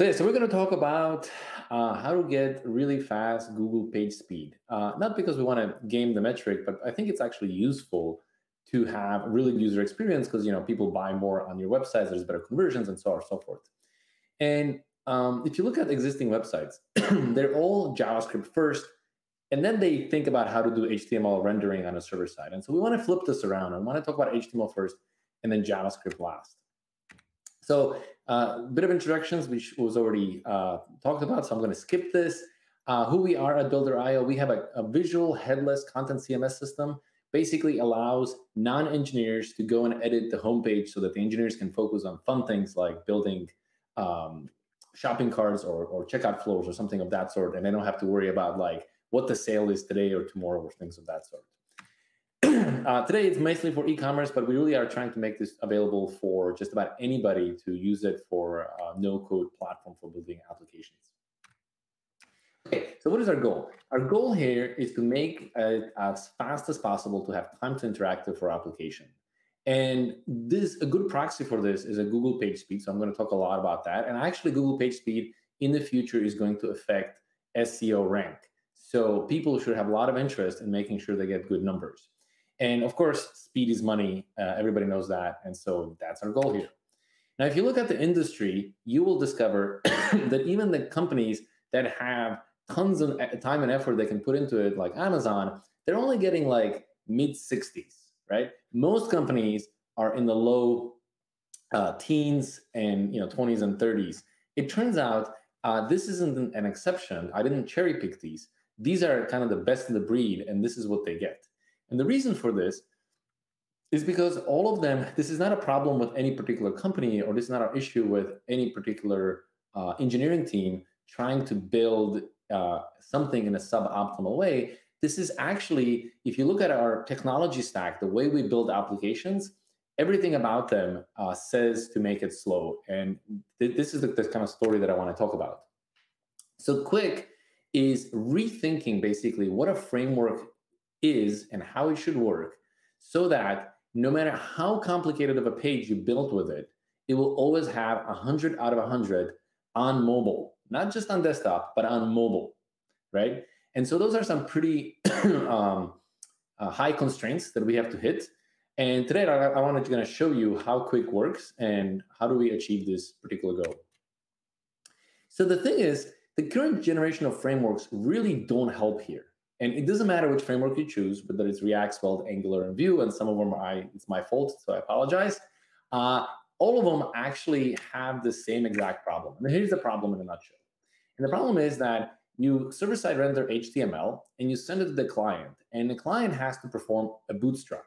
So yeah, so we're going to talk about how to get really fast Google page speed. Not because we want to game the metric, but I think it's actually useful to have a really good user experience because people buy more on your websites. There's better conversions and so on and so forth. And if you look at existing websites, they're all JavaScript first, and then they think about how to do HTML rendering on a server side. And so we want to flip this around. I want to talk about HTML first and then JavaScript last. So a bit of introductions, which was already talked about, so I'm going to skip this. Who we are at Builder.io, we have a visual headless content CMS system, basically allows non-engineers to go and edit the homepage so that the engineers can focus on fun things like building shopping carts or checkout flows or something of that sort, and they don't have to worry about like what the sale is today or tomorrow or things of that sort. Today it's mostly for e-commerce, but we really are trying to make this available for just about anybody to use it for a no-code platform for building applications. Okay, so what is our goal? Our goal here is to make it as fast as possible to have time to interactive for application. And a good proxy for this is a Google page speed. So I'm going to talk a lot about that. And actually Google page speed in the future is going to affect SEO rank. So people should have a lot of interest in making sure they get good numbers. And of course, speed is money. Everybody knows that. And so that's our goal here. Now, if you look at the industry, you will discover that even the companies that have tons of time and effort they can put into it, like Amazon, they're only getting like mid-60s, right? Most companies are in the low teens and 20s and 30s. It turns out this isn't an exception. I didn't cherry pick these. These are kind of the best in the breed, and this is what they get. And the reason for this is because all of them, this is not a problem with any particular company, or this is not an issue with any particular engineering team trying to build something in a suboptimal way. This is actually, if you look at our technology stack, the way we build applications, everything about them says to make it slow. And this is the kind of story that I want to talk about. So Qwik is rethinking basically what a framework is and how it should work so that no matter how complicated of a page you built with it, it will always have 100 out of 100 on mobile, not just on desktop, but on mobile, right? And so those are some pretty high constraints that we have to hit. And today I wanted to show you how Qwik works and how do we achieve this particular goal. So the thing is, the current generation of frameworks really don't help here. And it doesn't matter which framework you choose, whether it's React, Svelte, Angular, and Vue, and some of them it's my fault, so I apologize. All of them actually have the same exact problem. And here's the problem in a nutshell. And the problem is that you server-side render HTML, and you send it to the client, and the client has to perform a bootstrap,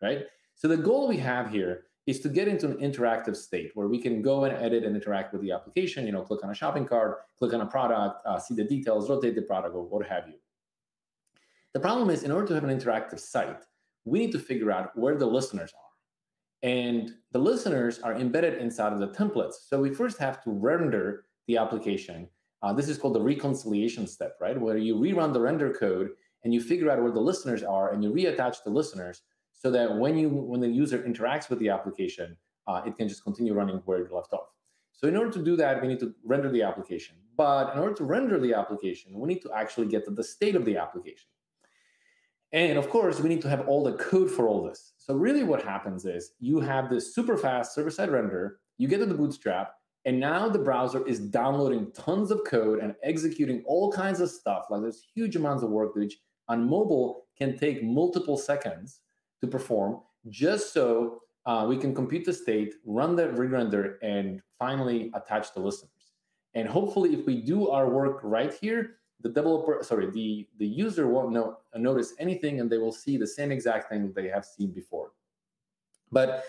right? So the goal we have here is to get into an interactive state where we can go and edit and interact with the application, click on a shopping cart, click on a product, see the details, rotate the product, or what have you. The problem is, in order to have an interactive site, we need to figure out where the listeners are. And the listeners are embedded inside of the templates. So we first have to render the application. This is called the reconciliation step, right? Where you rerun the render code and you figure out where the listeners are and you reattach the listeners so that when the user interacts with the application, it can just continue running where it left off. So in order to do that, we need to render the application. But in order to render the application, we need to actually get to the state of the application. And of course, we need to have all the code for all this. So really what happens is you have this super fast server-side render, you get to the bootstrap, and now the browser is downloading tons of code and executing all kinds of stuff. Like there's huge amounts of work which on mobile can take multiple seconds to perform just so we can compute the state, run the re-render, and finally attach the listeners. And hopefully if we do our work right here, the user won't notice anything, and they will see the same exact thing they have seen before. But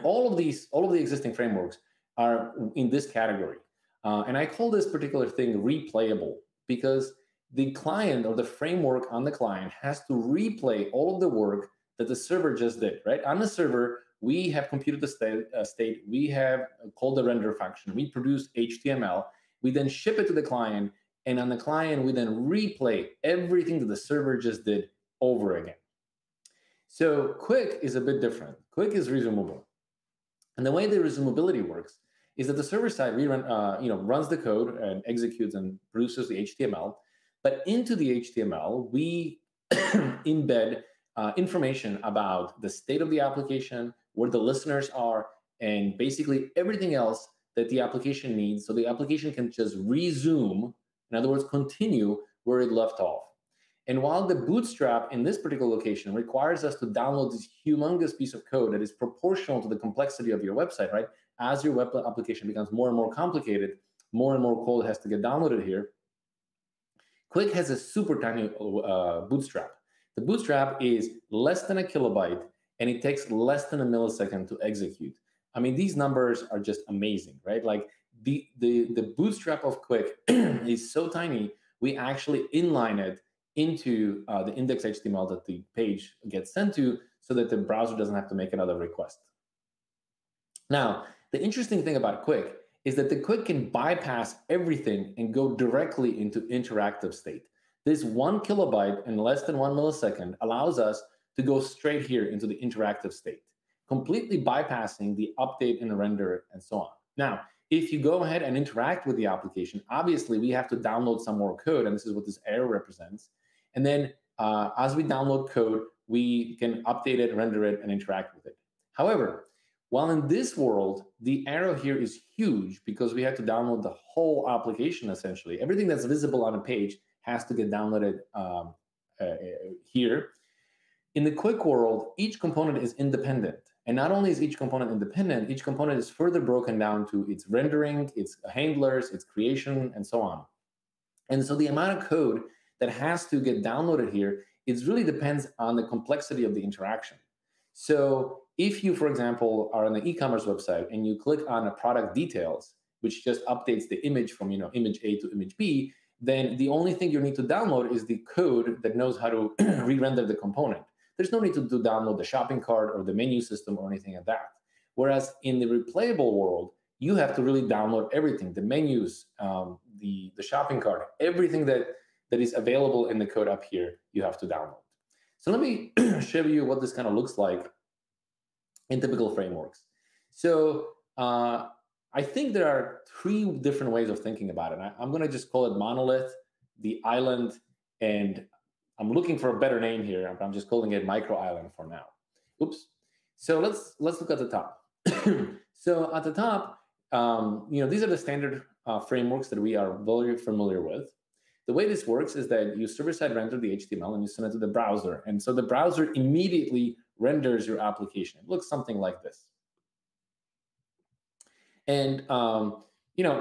all of the existing frameworks are in this category. And I call this particular thing replayable because the client or the framework on the client has to replay all of the work that the server just did, right? On the server, we have computed the state, we have called the render function, we produced HTML, we then ship it to the client, and on the client, we then replay everything that the server just did over again. So Qwik is a bit different. Qwik is resumable. And the way the resumability works is that the server side runs the code and executes and produces the HTML, but into the HTML we embed information about the state of the application, where the listeners are, and basically everything else that the application needs, so the application can just resume, in other words, continue where it left off. And while the bootstrap in this particular location requires us to download this humongous piece of code that is proportional to the complexity of your website, right? As your web application becomes more and more complicated, more and more code has to get downloaded here. Qwik has a super tiny bootstrap. The bootstrap is less than a kilobyte, and it takes less than a millisecond to execute. I mean, these numbers are just amazing, right? Like the bootstrap of Qwik is so tiny, we actually inline it into the index HTML that the page gets sent to, so that the browser doesn't have to make another request. Now, the interesting thing about Qwik is that the Qwik can bypass everything and go directly into interactive state. This 1 kilobyte in less than 1 millisecond allows us to go straight here into the interactive state, completely bypassing the update and render and so on. Now, if you go ahead and interact with the application, obviously we have to download some more code, and this is what this arrow represents. And then as we download code, we can update it, render it, and interact with it. However, while in this world, the arrow here is huge because we have to download the whole application essentially. Everything that's visible on a page has to get downloaded here. In the Qwik world, each component is independent. And not only is each component independent, each component is further broken down to its rendering, its handlers, its creation, and so on. And so the amount of code that has to get downloaded here, it really depends on the complexity of the interaction. So if you, for example, are on the e-commerce website and you click on a product details, which just updates the image from image A to image B, then the only thing you need to download is the code that knows how to re-render the component. There's no need to download the shopping cart or the menu system or anything like that. Whereas in the replayable world, you have to really download everything, the menus, the shopping cart, everything that is available in the code up here, you have to download. So let me show you what this kind of looks like in typical frameworks. So I think there are 3 different ways of thinking about it. I'm going to just call it monolith, the island, and I'm looking for a better name here, but I'm just calling it micro island for now. Oops. So let's look at the top. So at the top, these are the standard frameworks that we are very familiar with. The way this works is that you server-side render the HTML and you send it to the browser. And so the browser immediately renders your application. It looks something like this. And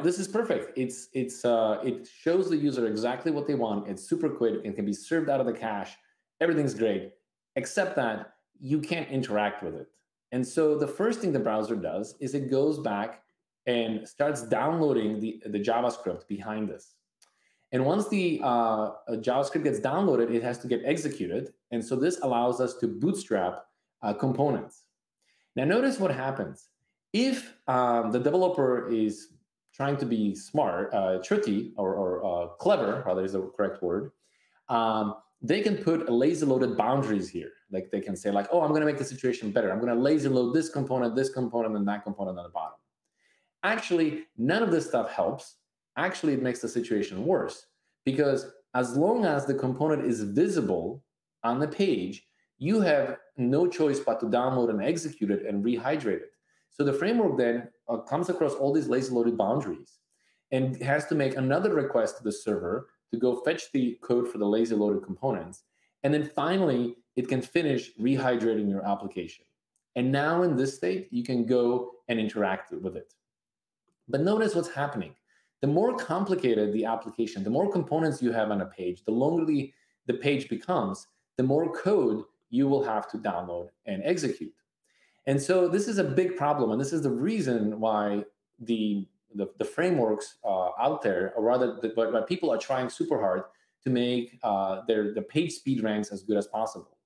this is perfect. It shows the user exactly what they want. It's super quick. It can be served out of the cache. Everything's great, except that you can't interact with it. And so the first thing the browser does is it goes back and starts downloading the JavaScript behind this. And once the JavaScript gets downloaded, it has to get executed. And so this allows us to bootstrap components. Now notice what happens. If the developer is trying to be smart, tricky, or clever, rather is the correct word, they can put lazy loaded boundaries here. Like they can say like, oh, I'm going to make the situation better. I'm going to lazy load this component, and that component on the bottom. Actually, none of this stuff helps. Actually, it makes the situation worse, because as long as the component is visible on the page, you have no choice but to download and execute it and rehydrate it. So the framework then comes across all these lazy loaded boundaries and has to make another request to the server to go fetch the code for the lazy loaded components. And then finally, it can finish rehydrating your application. And now in this state, you can go and interact with it. But notice what's happening. The more complicated the application, the more components you have on a page, the longer the page becomes, the more code you will have to download and execute. And so this is a big problem, and this is the reason why the frameworks out there, or rather, why people are trying super hard to make the page speed ranks as good as possible.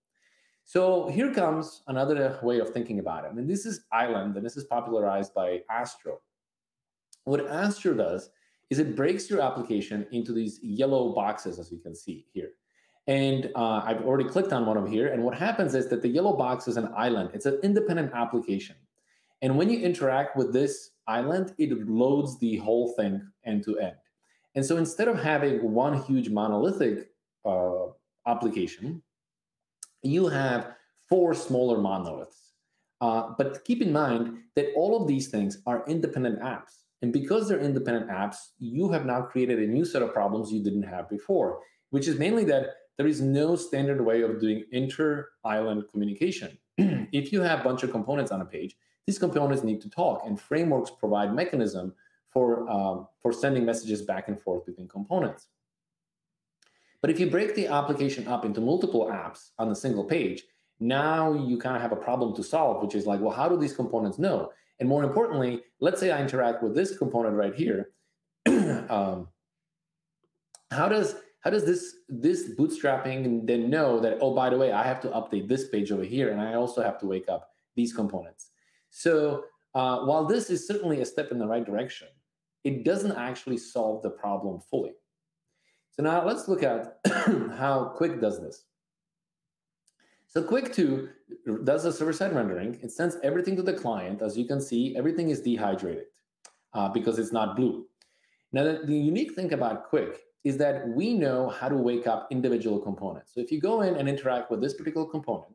So here comes another way of thinking about it. And this is Island, and this is popularized by Astro. What Astro does is it breaks your application into these yellow boxes, as you can see here. And I've already clicked on one of here. And what happens is that the yellow box is an island. It's an independent application. And when you interact with this island, it loads the whole thing end to end. And so instead of having one huge monolithic application, you have 4 smaller monoliths. But keep in mind that all of these things are independent apps. And because they're independent apps, you have now created a new set of problems you didn't have before, which is mainly that there is no standard way of doing inter-island communication. If you have a bunch of components on a page, these components need to talk, and frameworks provide mechanism for sending messages back and forth between components. But if you break the application up into multiple apps on a single page, now you kind of have a problem to solve, which is like, well, how do these components know? And more importantly, let's say I interact with this component right here. How does this bootstrapping then know that, oh, by the way, I have to update this page over here, and I also have to wake up these components? So while this is certainly a step in the right direction, it doesn't actually solve the problem fully. So now let's look at how Qwik does this. So Qwik 2 does a server-side rendering. It sends everything to the client. As you can see, everything is dehydrated because it's not blue. Now, the unique thing about Qwik is that we know how to wake up individual components. So if you go in and interact with this particular component,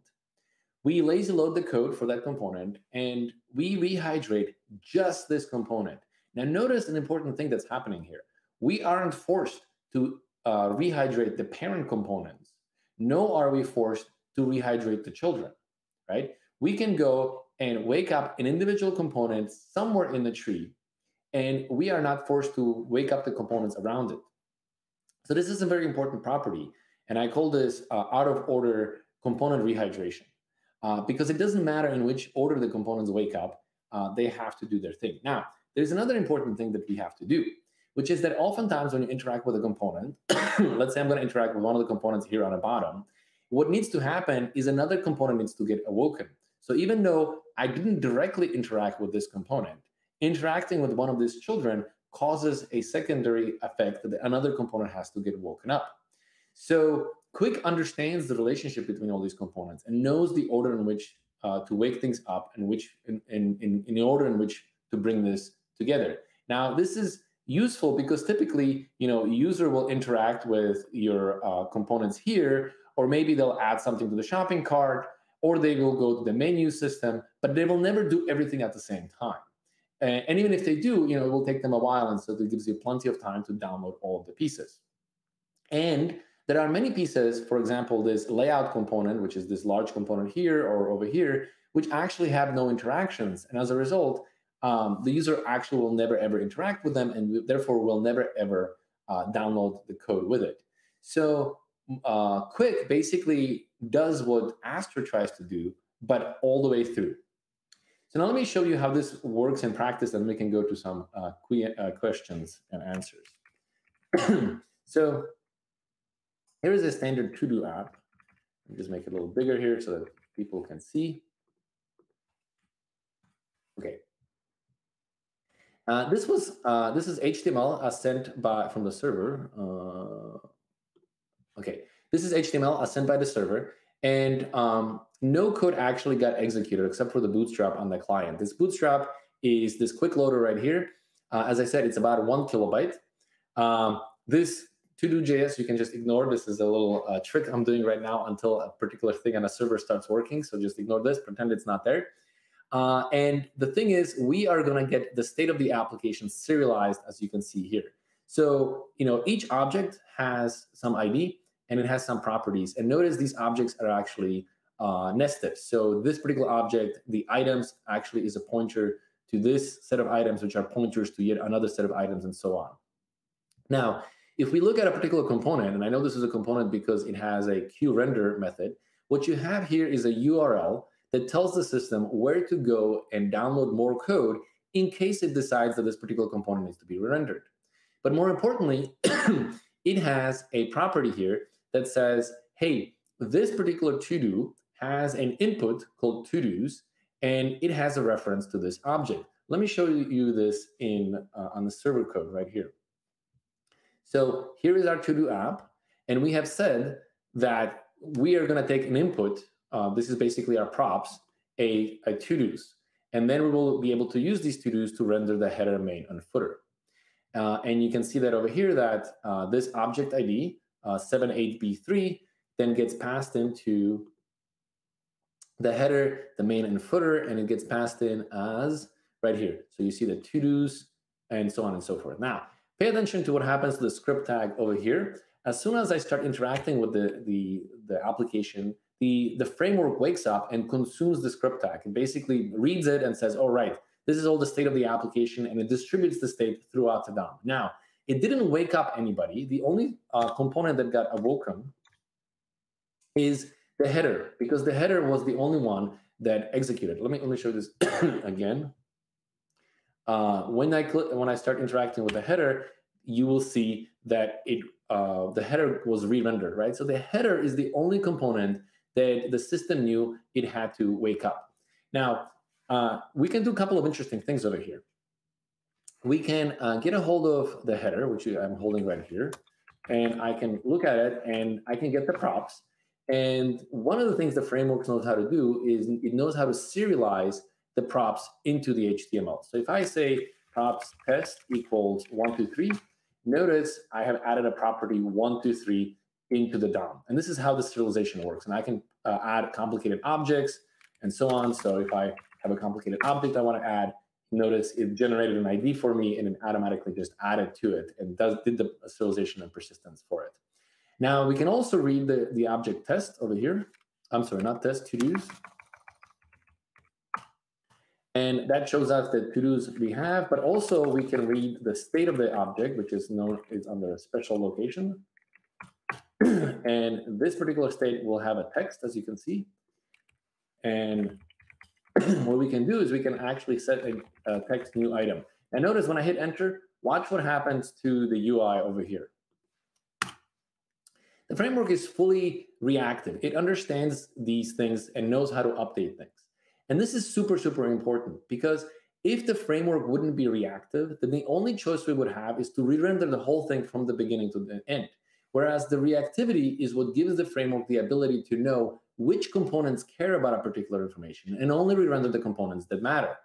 we lazy load the code for that component, and we rehydrate just this component. Now, notice an important thing that's happening here. We aren't forced to rehydrate the parent components, nor are we forced to rehydrate the children, right? We can go and wake up an individual component somewhere in the tree, and we are not forced to wake up the components around it. So this is a very important property, and I call this out-of-order component rehydration, because it doesn't matter in which order the components wake up, they have to do their thing. Now, there's another important thing that we have to do, which is that oftentimes when you interact with a component, let's say I'm going to interact with one of the components here on the bottom, what needs to happen is another component needs to get awoken. So even though I didn't directly interact with this component, interacting with one of these children causes a secondary effect that another component has to get woken up. So Qwik understands the relationship between all these components and knows the order in which to wake things up and which in the order in which to bring this together. Now, this is useful because typically, a user will interact with your components here, or maybe they'll add something to the shopping cart, or they will go to the menu system, but they will never do everything at the same time. And even if they do, it will take them a while, and so it gives you plenty of time to download all of the pieces. And there are many pieces, for example, this layout component, which is this large component here or over here, which actually have no interactions. And as a result, the user actually will never, ever interact with them, and therefore will never, ever download the code with it. So Qwik basically does what Astra tries to do, but all the way through. So now let me show you how this works in practice, and we can go to some questions and answers. So here is a standard to-do app. Let me just make it a little bigger here so that people can see. Okay. This is HTML sent from the server. Okay, this is HTML sent by the server, and no code actually got executed except for the bootstrap on the client. This bootstrap is this quick loader right here. As I said, it's about 1 kilobyte. This to-do.js, you can just ignore. This is a little trick I'm doing right now until a particular thing on a server starts working. So just ignore this, pretend it's not there. And the thing is, we are going to get the state of the application serialized, as you can see here. So, each object has some ID and it has some properties. And notice these objects are actually nested. So this particular object, the items actually is a pointer to this set of items, which are pointers to yet another set of items, and so on. Now, if we look at a particular component, and I know this is a component because it has a QRender method, what you have here is a URL that tells the system where to go and download more code in case it decides that this particular component needs to be rendered. But more importantly, it has a property here that says, hey, this particular to-do has an input called to-dos, and it has a reference to this object. Let me show you this on the server code right here. So here is our to-do app, and we have said that we are going to take an input. This is basically our props, a to-dos. And then we will be able to use these to-dos to render the header, main, and footer. And you can see that over here that this object ID, 78B3, then gets passed into the header, the main, and footer, and it gets passed in as right here. So you see the to-dos and so on and so forth. Now, pay attention to what happens to the script tag over here. As soon as I start interacting with the application, the framework wakes up and consumes the script tag. It basically reads it and says, all right, this is all the state of the application, and it distributes the state throughout the DOM. Now, it didn't wake up anybody. The only component that got awoken is the header, because the header was the only one that executed. Let me show this again. When I start interacting with the header, you will see that the header was re-rendered, right? So the header is the only component that the system knew it had to wake up. Now, we can do a couple of interesting things over here. We can get a hold of the header, which I'm holding right here, and I can look at it, and I can get the props. And one of the things the framework knows how to do is it knows how to serialize the props into the HTML. So if I say props test equals 1, 2, 3, notice I have added a property 1, 2, 3 into the DOM. And this is how the serialization works. And I can add complicated objects and so on. So if I have a complicated object I want to add, notice it generated an ID for me and it automatically just added to it and did the serialization and persistence for it. Now we can also read the object test over here. I'm sorry, not test, to-dos. And that shows us the to-dos we have, but also we can read the state of the object, which is under a special location. And this particular state will have a text, as you can see. And what we can do is we can actually set a text new item. And notice when I hit enter, watch what happens to the UI over here. The framework is fully reactive. It understands these things and knows how to update things. And this is super, super important, because if the framework wouldn't be reactive, then the only choice we would have is to re-render the whole thing from the beginning to the end. Whereas the reactivity is what gives the framework the ability to know which components care about a particular information and only re-render the components that matter.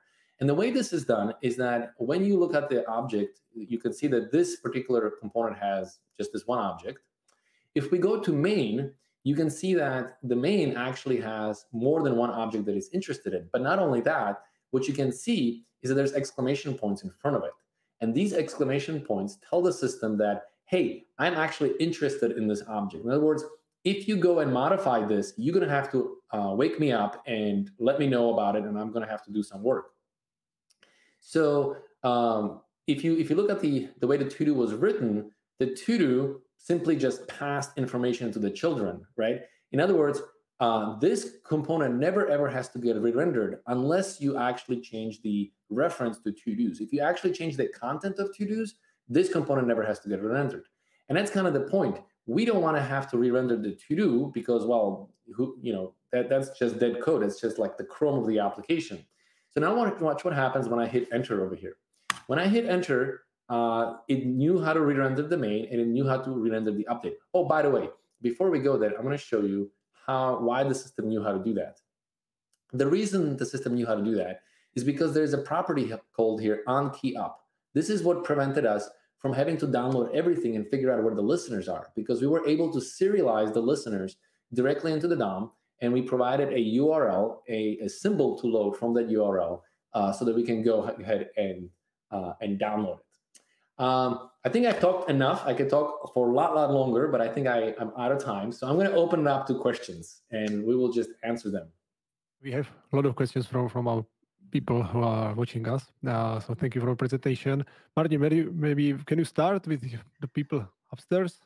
And the way this is done is that when you look at the object, you can see that this particular component has just this one object. If we go to main, you can see that the main actually has more than one object that it's interested in. But not only that, what you can see is that there's exclamation points in front of it. And these exclamation points tell the system that, hey, I'm actually interested in this object. In other words, if you go and modify this, you're going to have to wake me up and let me know about it, and I'm going to have to do some work. So if you look at the way the to-do was written, the to-do simply just passed information to the children, right? In other words, this component never ever has to get re-rendered unless you actually change the reference to to-dos. If you actually change the content of to-dos, this component never has to get re-rendered. And that's kind of the point. We don't want to have to re-render the to-do because, well, that's just dead code. It's just like the Chrome of the application. So now watch what happens when I hit enter over here. When I hit enter, it knew how to re-render the main, and it knew how to re-render the update. Oh, by the way, before we go there, I'm going to show you why the system knew how to do that. The reason the system knew how to do that is because there's a property called here onKeyUp. This is what prevented us from having to download everything and figure out where the listeners are, because we were able to serialize the listeners directly into the DOM, and we provided a URL, a symbol to load from that URL, so that we can go ahead and download it. I think I've talked enough. I could talk for a lot longer, but I think I'm out of time. So I'm going to open it up to questions, and we will just answer them. We have a lot of questions from our people who are watching us. So thank you for the presentation. Martin, maybe can you start with the people upstairs?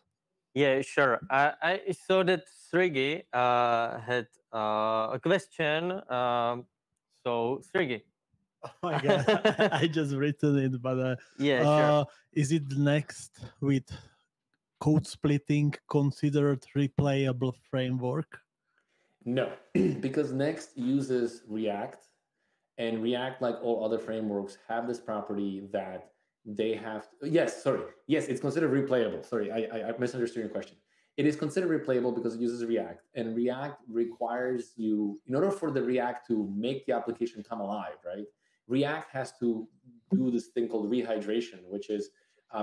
Yeah, sure. I saw that Sergey had a question. So Sergey. Oh my God, I just written it, but yeah, sure. Is it next with code splitting considered replayable framework? No, because Next uses React, and React, like all other frameworks, have this property that they have. Yes, it's considered replayable. Sorry, I misunderstood your question. it is considered replayable because it uses React, and React requires you, in order for the React to make the application come alive, right? React has to do this thing called rehydration, which is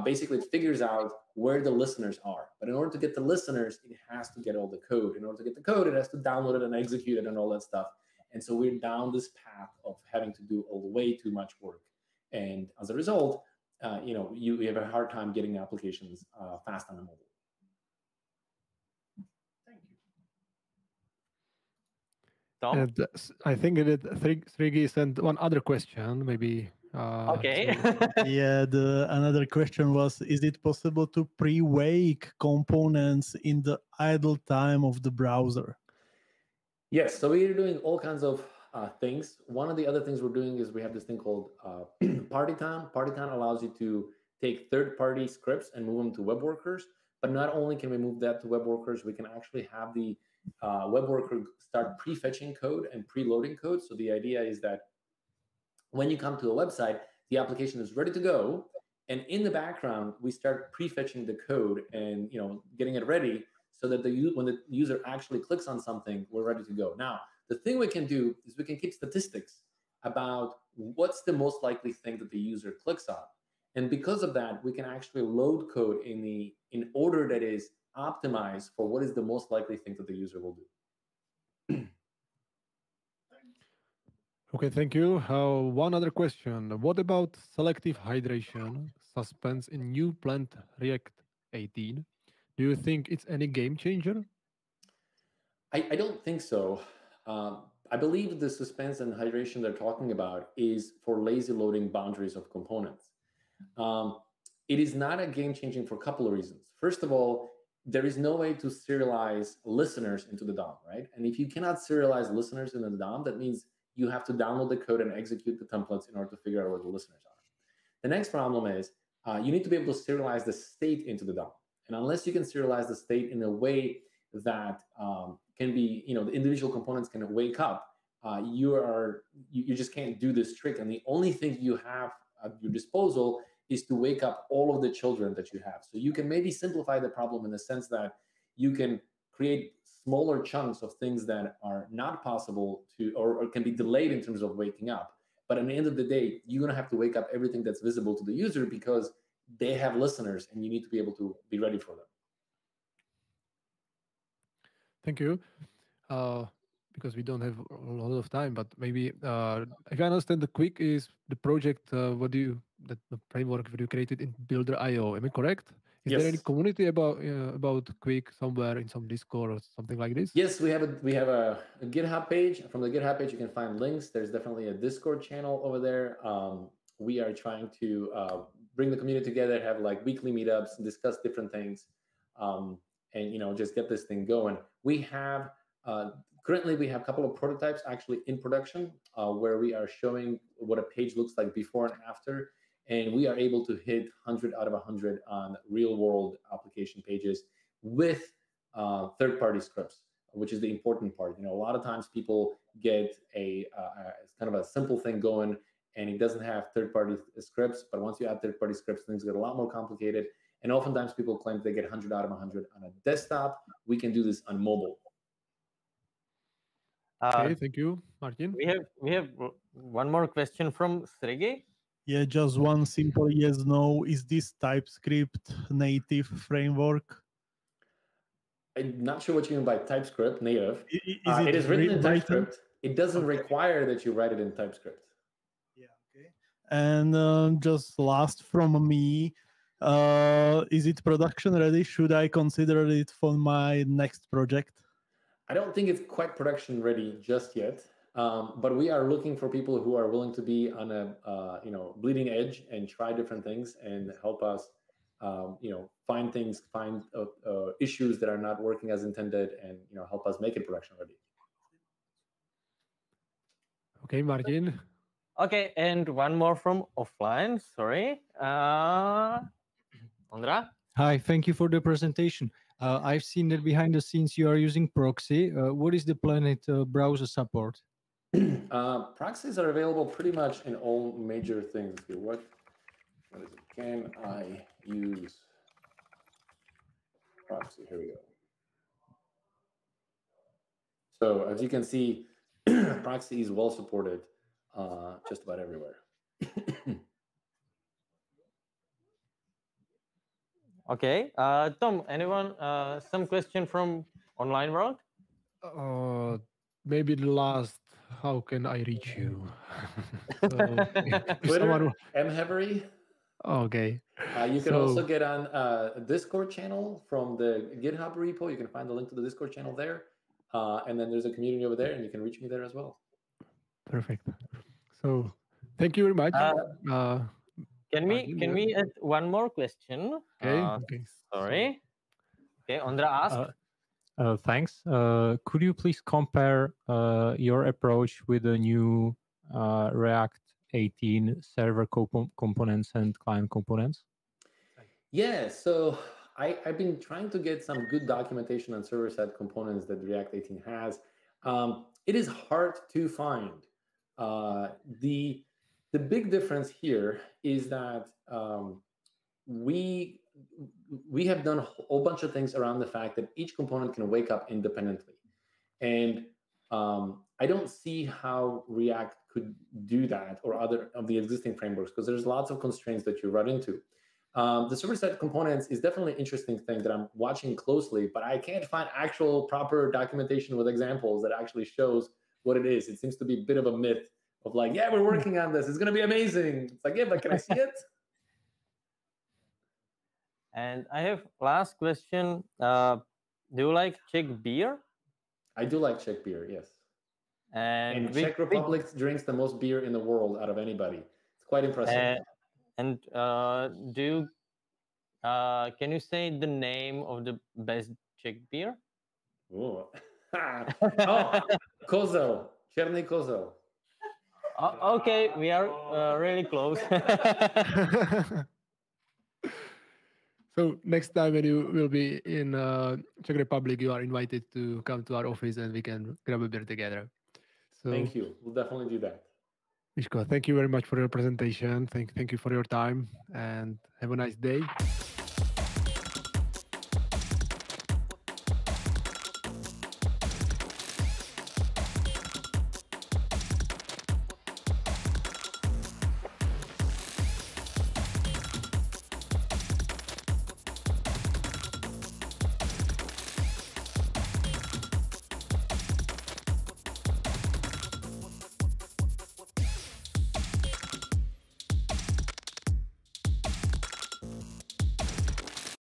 basically it figures out where the listeners are. But in order to get the listeners, it has to get all the code. In order to get the code, it has to download it and execute it and all that stuff. And so we're down this path of having to do way too much work. And as a result, you have a hard time getting applications fast on the mobile. Thank you. Tom? And I think that Srigi sent one other question, maybe. Okay. Yeah, another question was, is it possible to pre-wake components in the idle time of the browser? Yes, so we are doing all kinds of things. One of the other things we're doing is we have this thing called Party Time. Party Time allows you to take third-party scripts and move them to web workers. But not only can we move that to web workers, we can actually have the web worker start prefetching code and preloading code. So the idea is that when you come to a website, the application is ready to go, and in the background, we start prefetching the code and getting it ready so that when the user actually clicks on something, we're ready to go. Now, the thing we can do is we can keep statistics about what's the most likely thing that the user clicks on. And because of that, we can actually load code in order that is optimized for what is the most likely thing that the user will do. Okay, thank you. One other question. What about selective hydration suspense in new planned React 18? Do you think it's any game changer? I don't think so. I believe the suspense and hydration they're talking about is for lazy loading boundaries of components. It is not a game changing for a couple of reasons. First of all, there is no way to serialize listeners into the DOM, right? And if you cannot serialize listeners in the DOM, that means you have to download the code and execute the templates in order to figure out where the listeners are. The next problem is you need to be able to serialize the state into the DOM. And unless you can serialize the state in a way that can be, the individual components can wake up, you just can't do this trick. And the only thing you have at your disposal is to wake up all of the children that you have. So you can maybe simplify the problem in the sense that you can create smaller chunks of things that are not possible to, or can be delayed in terms of waking up. But at the end of the day, you're going to have to wake up everything that's visible to the user because they have listeners and you need to be able to be ready for them. Thank you. Because we don't have a lot of time, but maybe if I understand, the Qwik is the project. The framework that you created in Builder.io. Am I correct? Is Yes. there any community about Qwik somewhere in some Discord or something like this? Yes, we have a GitHub page. From the GitHub page, you can find links. There's definitely a Discord channel over there. We are trying to bring the community together, have like weekly meetups, and discuss different things, and just get this thing going. We have currently we have a couple of prototypes actually in production where we are showing what a page looks like before and after. And we are able to hit 100 out of 100 on real-world application pages with third-party scripts, which is the important part. A lot of times people get it's kind of a simple thing going, and it doesn't have third-party scripts. But once you add third-party scripts, things get a lot more complicated. And oftentimes people claim they get 100 out of 100 on a desktop. We can do this on mobile. Okay, thank you, Martin. We have one more question from Sergey. Yeah, just one simple yes, no. Is this TypeScript native framework? I'm not sure what you mean by TypeScript native. It is written in TypeScript. It doesn't require that you write it in TypeScript. Yeah, okay. And just last from me, is it production ready? Should I consider it for my next project? I don't think it's quite production ready just yet. But we are looking for people who are willing to be on a bleeding edge and try different things and help us find issues that are not working as intended and help us make it production ready. Okay, Martin. Okay, and one more from offline. Sorry, Ondra. Hi, thank you for the presentation. I've seen that behind the scenes you are using Proxy. What is the planned browser support? Proxies are available pretty much in all major things. Okay, what is it? Can I use Proxy? Here we go. So as you can see, Proxy is well supported just about everywhere. Okay. Tom, anyone? Some question from online world? Maybe the last. How can I reach you? So, if Twitter, someone- Hevery. Okay. You can So- also get on a Discord channel from the GitHub repo. You can find the link to the Discord channel there. And then there's a community over there, and you can reach me there as well. Perfect. So thank you very much. Can we add one more question? Okay. Sorry. Okay, Ondra asked. Thanks. Could you please compare your approach with the new React 18 server components and client components? Yeah, so I've been trying to get some good documentation on server-side components that React 18 has. It is hard to find. The big difference here is that we have done a whole bunch of things around the fact that each component can wake up independently. And I don't see how React could do that or other of the existing frameworks, because there's lots of constraints that you run into. The server-side components is definitely an interesting thing that I'm watching closely, but I can't find actual proper documentation with examples that actually shows what it is. It seems to be a bit of a myth of like, yeah, we're working on this. It's going to be amazing. It's like, yeah, but can I see it? And I have last question. Do you like Czech beer? I do like Czech beer, yes. And Czech Republic drinks the most beer in the world out of anybody. It's quite impressive. And can you say the name of the best Czech beer? Oh, Kozel, Černý Kozel. Okay, we are really close. So next time when you will be in Czech Republic, you are invited to come to our office and we can grab a beer together. So, thank you. We'll definitely do that. Miško, thank you very much for your presentation. Thank you for your time and have a nice day.